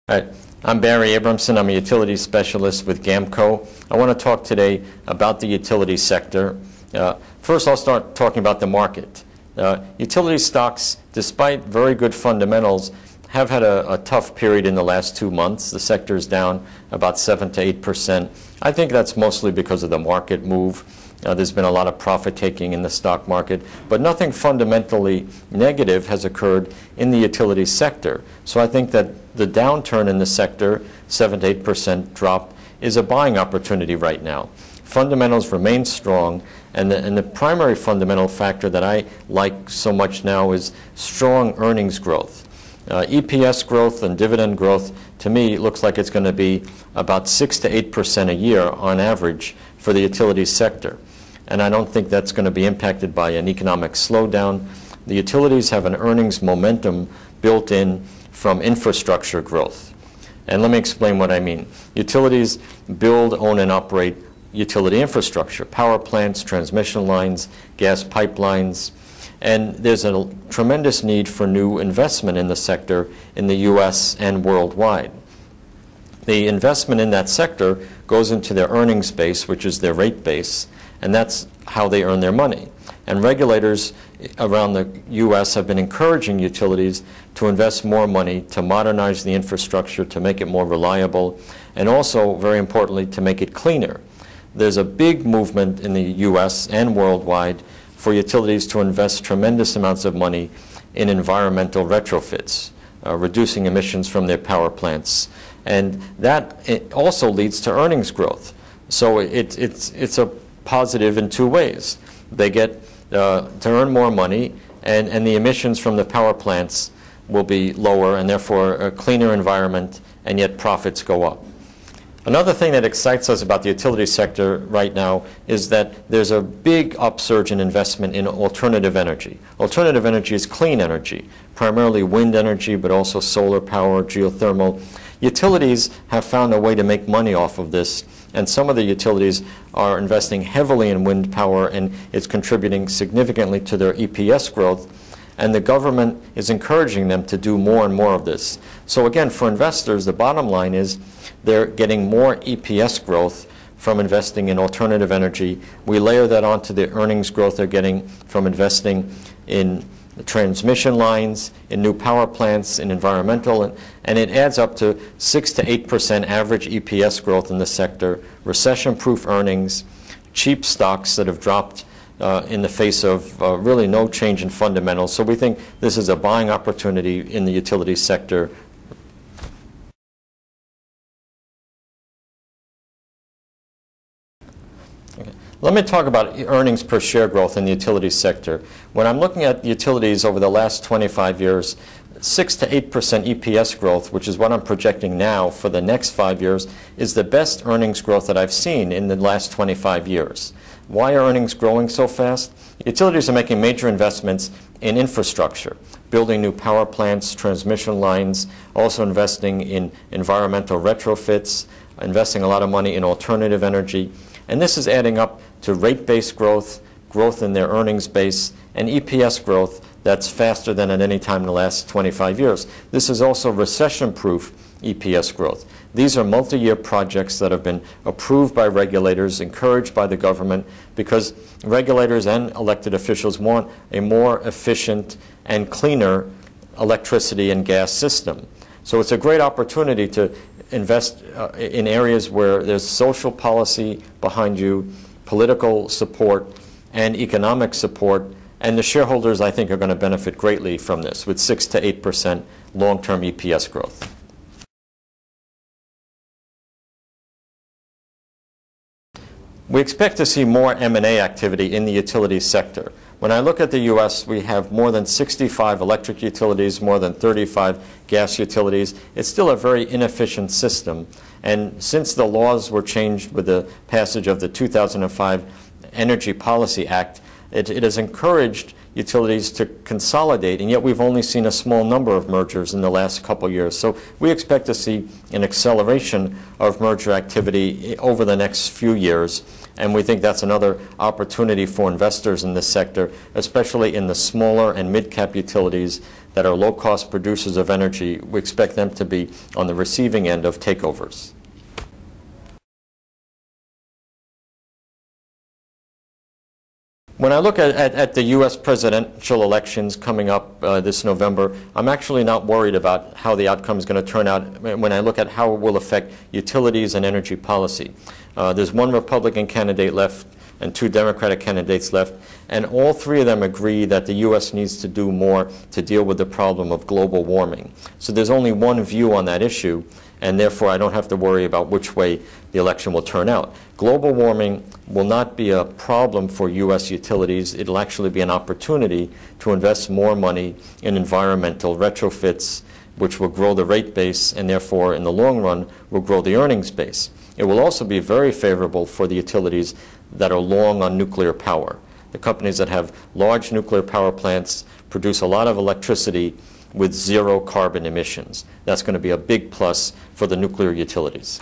All right, I'm Barry Abramson. I'm a utilities specialist with GAMCO. I want to talk today about the utility sector. First, I'll start talking about the market. Utility stocks, despite very good fundamentals, have had a tough period in the last 2 months. The sector is down about 7 to 8%. I think that's mostly because of the market move. There's been a lot of profit taking in the stock market, but nothing fundamentally negative has occurred in the utility sector. So I think that the downturn in the sector, 7 to 8% drop, is a buying opportunity right now. Fundamentals remain strong, and the primary fundamental factor that I like so much now is strong earnings growth. EPS growth and dividend growth, to me, looks like it's going to be about 6 to 8% a year on average for the utility sector. And I don't think that's going to be impacted by an economic slowdown. The utilities have an earnings momentum built in from infrastructure growth. And let me explain what I mean. Utilities build, own, and operate utility infrastructure, power plants, transmission lines, gas pipelines. And there's a tremendous need for new investment in the sector in the U.S. and worldwide. The investment in that sector goes into their earnings base, which is their rate base, and that's how they earn their money. And regulators around the U.S. have been encouraging utilities to invest more money to modernize the infrastructure, to make it more reliable, and also, very importantly, to make it cleaner. There's a big movement in the U.S. and worldwide for utilities to invest tremendous amounts of money in environmental retrofits, reducing emissions from their power plants. And it also leads to earnings growth. So it's a positive in two ways. They get to earn more money, and the emissions from the power plants will be lower, and therefore a cleaner environment, and yet profits go up. Another thing that excites us about the utility sector right now is that there's a big upsurge in investment in alternative energy. Alternative energy is clean energy, primarily wind energy, but also solar power, geothermal. Utilities have found a way to make money off of this, and some of the utilities are investing heavily in wind power, and it's contributing significantly to their EPS growth, and the government is encouraging them to do more and more of this. So again, for investors, the bottom line is they're getting more EPS growth from investing in alternative energy. We layer that onto the earnings growth they're getting from investing in the transmission lines, in new power plants, in environmental, and it adds up to 6 to 8% average EPS growth in the sector, recession-proof earnings, cheap stocks that have dropped in the face of really no change in fundamentals. So we think this is a buying opportunity in the utility sector. Let me talk about earnings per share growth in the utility sector. When I'm looking at utilities over the last 25 years, 6 to 8% EPS growth, which is what I'm projecting now for the next 5 years, is the best earnings growth that I've seen in the last 25 years. Why are earnings growing so fast? Utilities are making major investments in infrastructure, building new power plants, transmission lines, also investing in environmental retrofits, investing a lot of money in alternative energy. And this is adding up to rate-based growth, growth in their earnings base, and EPS growth that's faster than at any time in the last 25 years. This is also recession-proof EPS growth. These are multi-year projects that have been approved by regulators, encouraged by the government, because regulators and elected officials want a more efficient and cleaner electricity and gas system. So it's a great opportunity to invest in areas where there's social policy behind you, political support, and economic support, and the shareholders, I think, are going to benefit greatly from this with 6 to 8% long-term EPS growth. We expect to see more M&A activity in the utility sector. When I look at the U.S., we have more than 65 electric utilities, more than 35 gas utilities. It's still a very inefficient system. And since the laws were changed with the passage of the 2005 Energy Policy Act, it has encouraged utilities to consolidate, and yet we've only seen a small number of mergers in the last couple years. So we expect to see an acceleration of merger activity over the next few years, and we think that's another opportunity for investors in this sector, especially in the smaller and mid-cap utilities that are low-cost producers of energy, we expect them to be on the receiving end of takeovers. When I look at the U.S. presidential elections coming up this November, I'm actually not worried about how the outcome is going to turn out when I look at how it will affect utilities and energy policy. There's one Republican candidate left and two Democratic candidates left, and all three of them agree that the U.S. needs to do more to deal with the problem of global warming. So there's only one view on that issue, and therefore I don't have to worry about which way the election will turn out. Global warming will not be a problem for U.S. utilities. It'll actually be an opportunity to invest more money in environmental retrofits, which will grow the rate base and therefore in the long run will grow the earnings base. It will also be very favorable for the utilities that are long on nuclear power. The companies that have large nuclear power plants produce a lot of electricity with zero carbon emissions. That's going to be a big plus for the nuclear utilities.